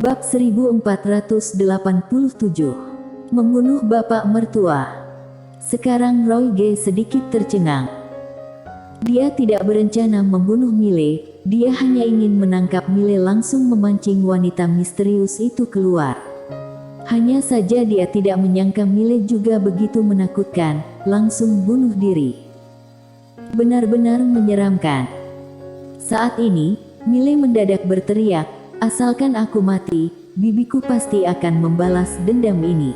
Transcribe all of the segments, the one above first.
Bab 1487. Membunuh bapak mertua. Sekarang Roy G sedikit tercengang. Dia tidak berencana membunuh Mile, dia hanya ingin menangkap Mile, langsung memancing wanita misterius itu keluar. Hanya saja dia tidak menyangka Mile juga begitu menakutkan, langsung bunuh diri. Benar-benar menyeramkan. Saat ini, Mile mendadak berteriak, "Asalkan aku mati, bibiku pasti akan membalas dendam ini."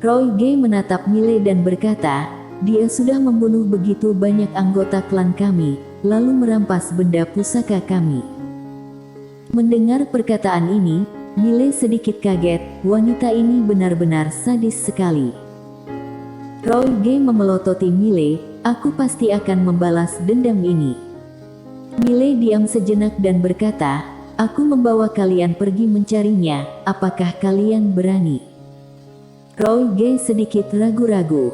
Roy G menatap Mile dan berkata, "Dia sudah membunuh begitu banyak anggota klan kami, lalu merampas benda pusaka kami." Mendengar perkataan ini, Mile sedikit kaget, wanita ini benar-benar sadis sekali. Roy G memelototi Mile, "Aku pasti akan membalas dendam ini." Mile diam sejenak dan berkata, "Aku membawa kalian pergi mencarinya, apakah kalian berani?" Roy G sedikit ragu-ragu.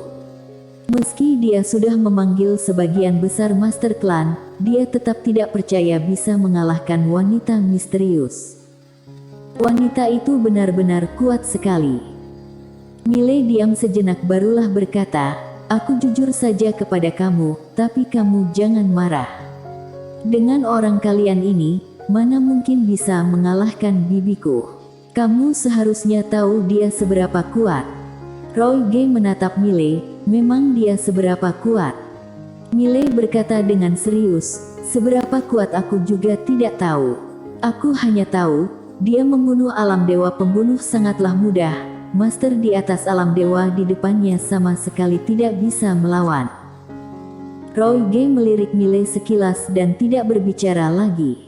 Meski dia sudah memanggil sebagian besar Master Clan, dia tetap tidak percaya bisa mengalahkan wanita misterius. Wanita itu benar-benar kuat sekali. Mile diam sejenak barulah berkata, "Aku jujur saja kepada kamu, tapi kamu jangan marah. Dengan orang kalian ini, mana mungkin bisa mengalahkan bibiku? Kamu seharusnya tahu dia seberapa kuat." Roy G menatap Mile, "Memang dia seberapa kuat?" Mile berkata dengan serius, "Seberapa kuat aku juga tidak tahu. Aku hanya tahu, dia membunuh alam dewa. Pembunuh sangatlah mudah, master di atas alam dewa di depannya sama sekali tidak bisa melawan." Roy G melirik Mile sekilas dan tidak berbicara lagi.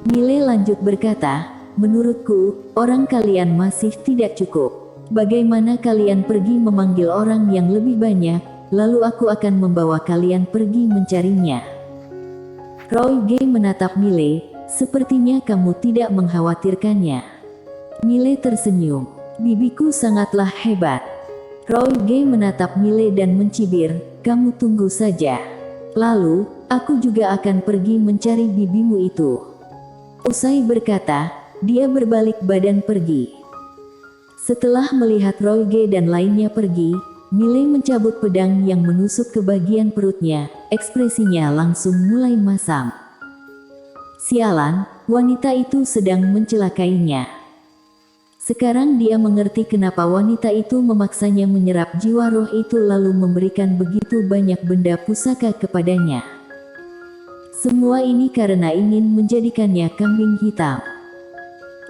Mile lanjut berkata, "Menurutku, orang kalian masih tidak cukup. Bagaimana kalian pergi memanggil orang yang lebih banyak, lalu aku akan membawa kalian pergi mencarinya." Roy G menatap Mile, "Sepertinya kamu tidak mengkhawatirkannya." Mile tersenyum, "Bibiku sangatlah hebat." Roy G menatap Mile dan mencibir, "Kamu tunggu saja. Lalu, aku juga akan pergi mencari bibimu itu." Usai berkata, dia berbalik badan pergi. Setelah melihat Roy G dan lainnya pergi, Mile mencabut pedang yang menusuk ke bagian perutnya, ekspresinya langsung mulai masam. Sialan, wanita itu sedang mencelakainya. Sekarang dia mengerti kenapa wanita itu memaksanya menyerap jiwa roh itu lalu memberikan begitu banyak benda pusaka kepadanya. Semua ini karena ingin menjadikannya kambing hitam.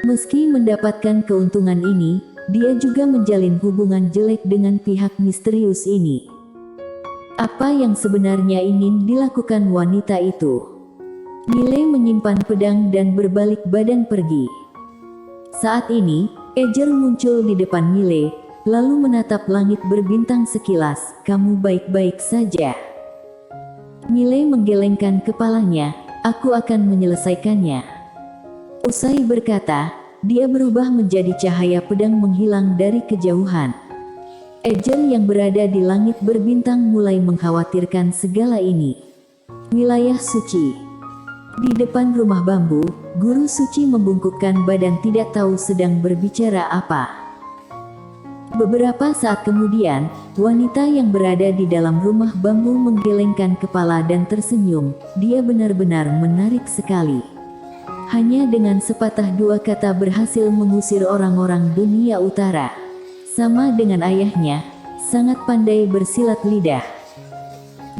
Meski mendapatkan keuntungan ini, dia juga menjalin hubungan jelek dengan pihak misterius ini. Apa yang sebenarnya ingin dilakukan wanita itu? Mile menyimpan pedang dan berbalik badan pergi. Saat ini, Ejer muncul di depan Mile, lalu menatap langit berbintang sekilas, "Kamu baik-baik saja?" Mile menggelengkan kepalanya, "Aku akan menyelesaikannya." Usai berkata, dia berubah menjadi cahaya pedang menghilang dari kejauhan. Ejer yang berada di langit berbintang mulai mengkhawatirkan segala ini. Wilayah suci. Di depan rumah bambu, guru suci membungkukkan badan tidak tahu sedang berbicara apa. Beberapa saat kemudian, wanita yang berada di dalam rumah bambu menggelengkan kepala dan tersenyum. Dia benar-benar menarik sekali. Hanya dengan sepatah dua kata berhasil mengusir orang-orang dunia utara. Sama dengan ayahnya, sangat pandai bersilat lidah.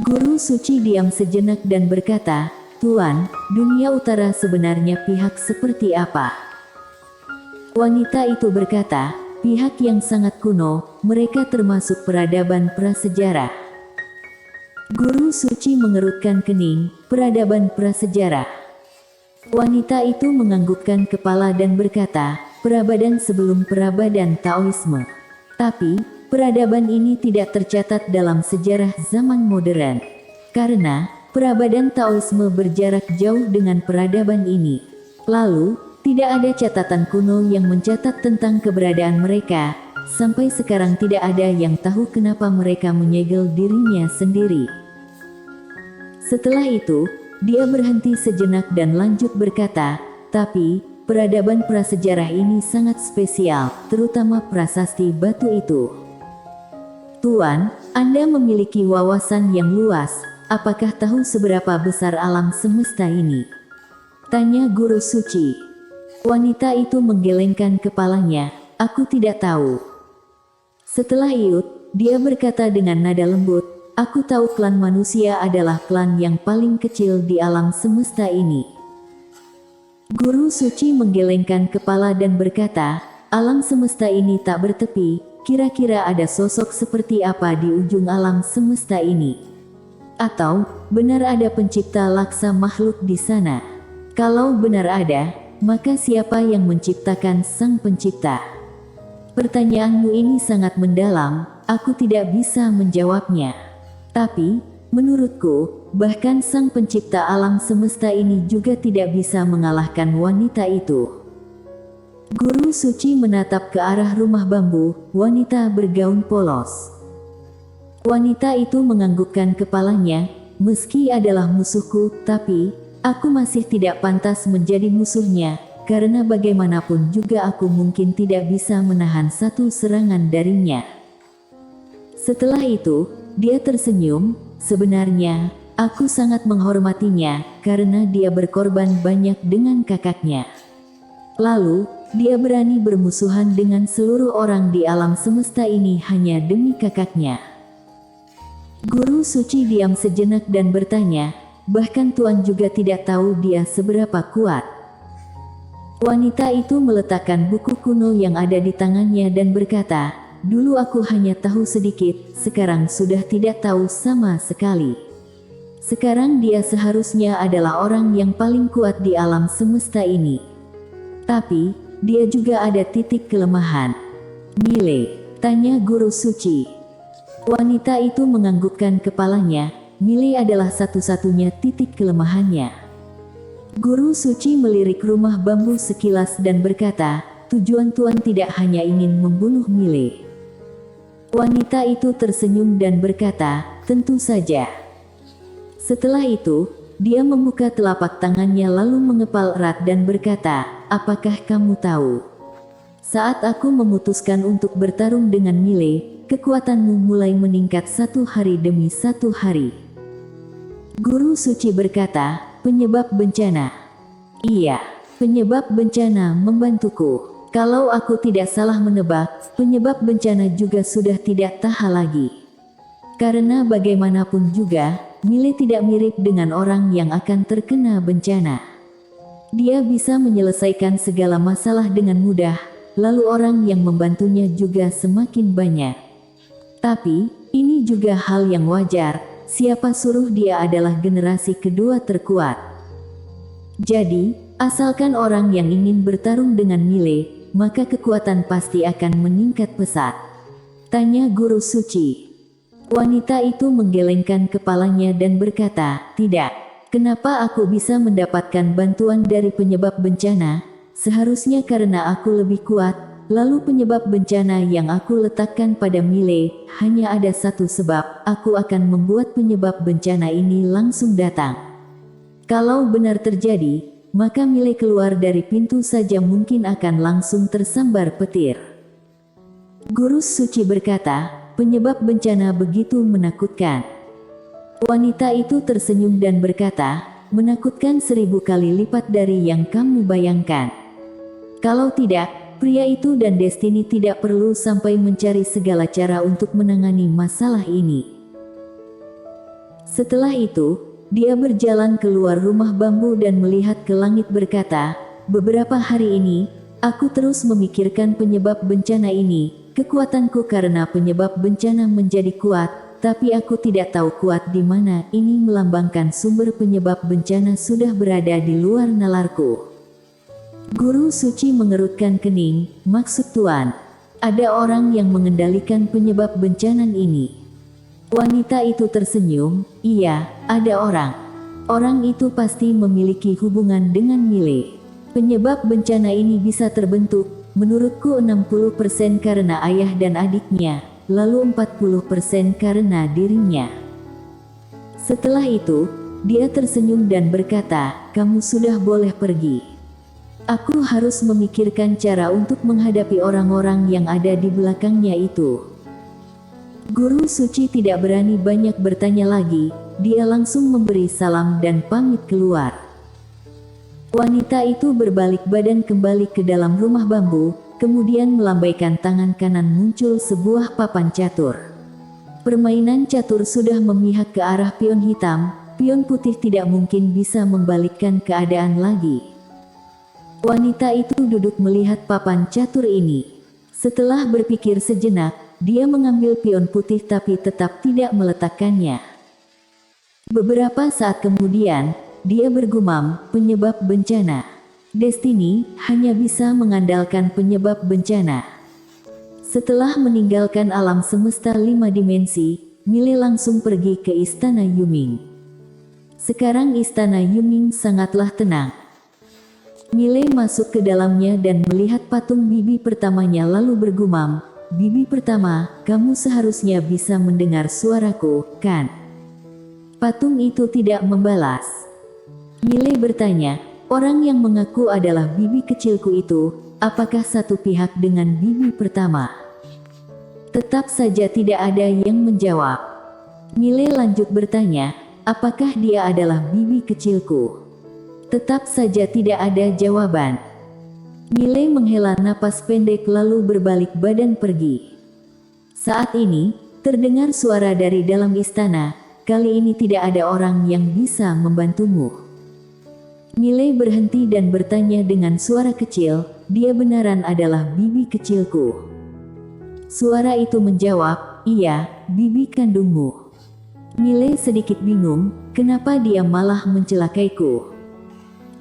Guru suci diam sejenak dan berkata, "Tuan, dunia utara sebenarnya pihak seperti apa?" Wanita itu berkata, "Pihak yang sangat kuno, mereka termasuk peradaban prasejarah." Guru suci mengerutkan kening, "Peradaban prasejarah?" Wanita itu menganggukkan kepala dan berkata, "Peradaban sebelum peradaban Taoisme. Tapi, peradaban ini tidak tercatat dalam sejarah zaman modern. Karena, peradaban Taoisme berjarak jauh dengan peradaban ini. Lalu, tidak ada catatan kuno yang mencatat tentang keberadaan mereka. Sampai sekarang tidak ada yang tahu kenapa mereka menyegel dirinya sendiri." Setelah itu, dia berhenti sejenak dan lanjut berkata, "Tapi, peradaban prasejarah ini sangat spesial, terutama prasasti batu itu. Tuan, Anda memiliki wawasan yang luas, apakah tahu seberapa besar alam semesta ini? Tanya guru suci. Wanita itu menggelengkan kepalanya, aku tidak tahu. Setelah iut, dia berkata dengan nada lembut, aku tahu klan manusia adalah klan yang paling kecil di alam semesta ini. Guru suci menggelengkan kepala dan berkata, alam semesta ini tak bertepi, kira-kira ada sosok seperti apa di ujung alam semesta ini? Atau, benar ada pencipta laksa makhluk di sana? Kalau benar ada, maka siapa yang menciptakan sang pencipta? Pertanyaanmu ini sangat mendalam, aku tidak bisa menjawabnya. Tapi, menurutku, bahkan sang pencipta alam semesta ini juga tidak bisa mengalahkan wanita itu. Guru suci menatap ke arah rumah bambu, wanita bergaun polos. Wanita itu menganggukkan kepalanya, meski adalah musuhku, tapi, aku masih tidak pantas menjadi musuhnya, karena bagaimanapun juga aku mungkin tidak bisa menahan satu serangan darinya. Setelah itu, dia tersenyum, sebenarnya, aku sangat menghormatinya, karena dia berkorban banyak dengan kakaknya. Lalu, dia berani bermusuhan dengan seluruh orang di alam semesta ini hanya demi kakaknya. Guru suci diam sejenak dan bertanya, bahkan Tuan juga tidak tahu dia seberapa kuat. Wanita itu meletakkan buku kuno yang ada di tangannya dan berkata, dulu aku hanya tahu sedikit, sekarang sudah tidak tahu sama sekali. Sekarang dia seharusnya adalah orang yang paling kuat di alam semesta ini. Tapi, dia juga ada titik kelemahan. Mile, tanya guru suci. Wanita itu menganggukkan kepalanya, Mile adalah satu-satunya titik kelemahannya. Guru suci melirik rumah bambu sekilas dan berkata, tujuan Tuan tidak hanya ingin membunuh Mile. Wanita itu tersenyum dan berkata, tentu saja. Setelah itu, dia membuka telapak tangannya lalu mengepal erat dan berkata, apakah kamu tahu? Saat aku memutuskan untuk bertarung dengan Mile, kekuatanmu mulai meningkat satu hari demi satu hari. Guru suci berkata, penyebab bencana. Iya, penyebab bencana membantuku. Kalau aku tidak salah menebak, penyebab bencana juga sudah tidak tahan lagi. Karena bagaimanapun juga, Mile tidak mirip dengan orang yang akan terkena bencana. Dia bisa menyelesaikan segala masalah dengan mudah, lalu orang yang membantunya juga semakin banyak. Tapi, ini juga hal yang wajar, siapa suruh dia adalah generasi kedua terkuat. Jadi, asalkan orang yang ingin bertarung dengan Mile, maka kekuatan pasti akan meningkat pesat. Tanya guru suci. Wanita itu menggelengkan kepalanya dan berkata, tidak. Kenapa aku bisa mendapatkan bantuan dari penyebab bencana? Seharusnya karena aku lebih kuat, lalu penyebab bencana yang aku letakkan pada Mile, hanya ada satu sebab, aku akan membuat penyebab bencana ini langsung datang. Kalau benar terjadi, maka Mile keluar dari pintu saja mungkin akan langsung tersambar petir. Guru suci berkata, penyebab bencana begitu menakutkan. Wanita itu tersenyum dan berkata, menakutkan 1000 kali lipat dari yang kamu bayangkan. Kalau tidak, pria itu dan Destiny tidak perlu sampai mencari segala cara untuk menangani masalah ini. Setelah itu, dia berjalan keluar rumah bambu dan melihat ke langit berkata, beberapa hari ini, aku terus memikirkan penyebab bencana ini, kekuatanku karena penyebab bencana menjadi kuat, tapi aku tidak tahu kuat di mana. Ini melambangkan sumber penyebab bencana sudah berada di luar nalarku. Guru suci mengerutkan kening, maksud Tuan, ada orang yang mengendalikan penyebab bencana ini. Wanita itu tersenyum, iya, ada orang. Orang itu pasti memiliki hubungan dengan Mile. Penyebab bencana ini bisa terbentuk, menurutku 60% karena ayah dan adiknya, lalu 40% karena dirinya. Setelah itu, dia tersenyum dan berkata, kamu sudah boleh pergi. Aku harus memikirkan cara untuk menghadapi orang-orang yang ada di belakangnya itu. Guru suci tidak berani banyak bertanya lagi, dia langsung memberi salam dan pamit keluar. Wanita itu berbalik badan kembali ke dalam rumah bambu, kemudian melambaikan tangan kanan muncul sebuah papan catur. Permainan catur sudah memihak ke arah pion hitam, pion putih tidak mungkin bisa membalikkan keadaan lagi. Wanita itu duduk melihat papan catur ini. Setelah berpikir sejenak, dia mengambil pion putih tapi tetap tidak meletakkannya. Beberapa saat kemudian, dia bergumam, penyebab bencana. Destiny hanya bisa mengandalkan penyebab bencana. Setelah meninggalkan alam semesta 5 dimensi, Mile langsung pergi ke Istana Yuming. Sekarang Istana Yuming sangatlah tenang. Mile masuk ke dalamnya dan melihat patung bibi pertamanya lalu bergumam, "Bibi pertama, kamu seharusnya bisa mendengar suaraku, kan?" Patung itu tidak membalas. Mile bertanya, "Orang yang mengaku adalah bibi kecilku itu, apakah satu pihak dengan bibi pertama?" Tetap saja tidak ada yang menjawab. Mile lanjut bertanya, "Apakah dia adalah bibi kecilku?" Tetap saja tidak ada jawaban. Mile menghela napas pendek lalu berbalik badan pergi. Saat ini, terdengar suara dari dalam istana, "Kali ini tidak ada orang yang bisa membantumu." Mile berhenti dan bertanya dengan suara kecil, "Dia benaran adalah bibi kecilku?" Suara itu menjawab, "Iya, bibi kandungmu." Mile sedikit bingung, kenapa dia malah mencelakaiku?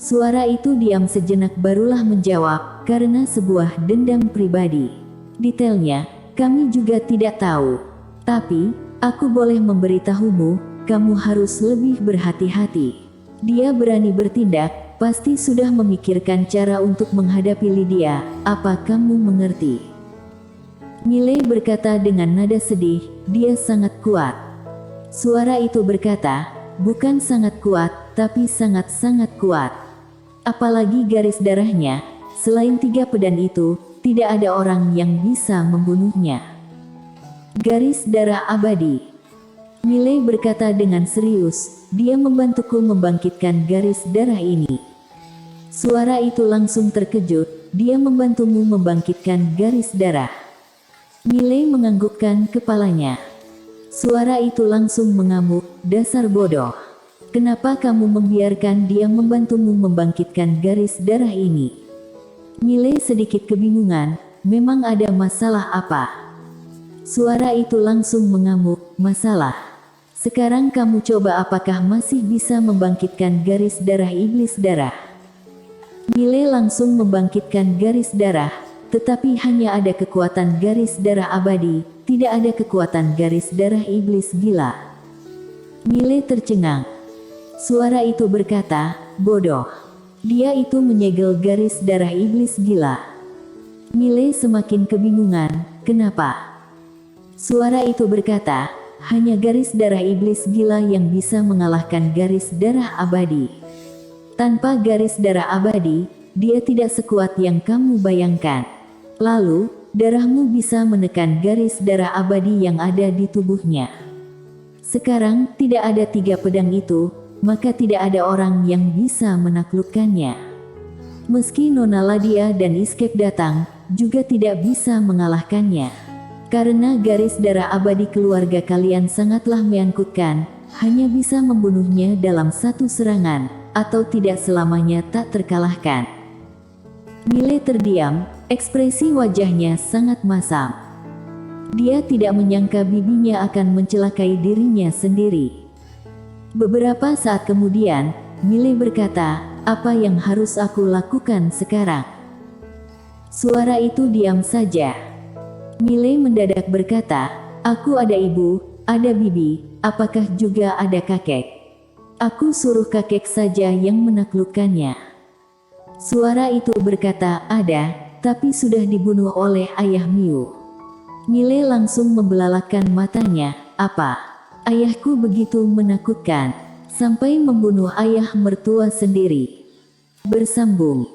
Suara itu diam sejenak barulah menjawab, "Karena sebuah dendam pribadi. Detailnya, kami juga tidak tahu. Tapi, aku boleh memberitahumu, kamu harus lebih berhati-hati." Dia berani bertindak, pasti sudah memikirkan cara untuk menghadapi Lydia, apa kamu mengerti? Mile berkata dengan nada sedih, "Dia sangat kuat." Suara itu berkata, "Bukan sangat kuat, tapi sangat-sangat kuat. Apalagi garis darahnya, selain 3 pedang itu, tidak ada orang yang bisa membunuhnya." Garis darah abadi. Mile berkata dengan serius, "Dia membantuku membangkitkan garis darah ini." Suara itu langsung terkejut, "Dia membantumu membangkitkan garis darah?" Mile menganggukkan kepalanya. Suara itu langsung mengamuk, "Dasar bodoh. Kenapa kamu membiarkan dia membantumu membangkitkan garis darah ini?" Mile sedikit kebingungan, memang ada masalah apa? Suara itu langsung mengamuk, "Masalah? Sekarang kamu coba apakah masih bisa membangkitkan garis darah iblis darah?" Mile langsung membangkitkan garis darah, tetapi hanya ada kekuatan garis darah abadi, tidak ada kekuatan garis darah iblis gila. Mile tercengang. Suara itu berkata, "Bodoh. Dia itu menyegel garis darah iblis gila." Mile semakin kebingungan, kenapa? Suara itu berkata, "Hanya garis darah iblis gila yang bisa mengalahkan garis darah abadi. Tanpa garis darah abadi, dia tidak sekuat yang kamu bayangkan. Lalu, darahmu bisa menekan garis darah abadi yang ada di tubuhnya. Sekarang, tidak ada 3 pedang itu, maka tidak ada orang yang bisa menaklukkannya. Meski Nona Ladia dan Escape datang, juga tidak bisa mengalahkannya. Karena garis darah abadi keluarga kalian sangatlah menyangkutkan, hanya bisa membunuhnya dalam 1 serangan, atau tidak selamanya tak terkalahkan." Mile terdiam, ekspresi wajahnya sangat masam. Dia tidak menyangka bibinya akan mencelakai dirinya sendiri. Beberapa saat kemudian, Mile berkata, "Apa yang harus aku lakukan sekarang?" Suara itu diam saja. Mile mendadak berkata, "Aku ada ibu, ada bibi, apakah juga ada kakek? Aku suruh kakek saja yang menaklukkannya." Suara itu berkata, "Ada, tapi sudah dibunuh oleh ayah Miu." Mile langsung membelalakan matanya, "Apa? Ayahku begitu menakutkan, sampai membunuh ayah mertua sendiri?" Bersambung.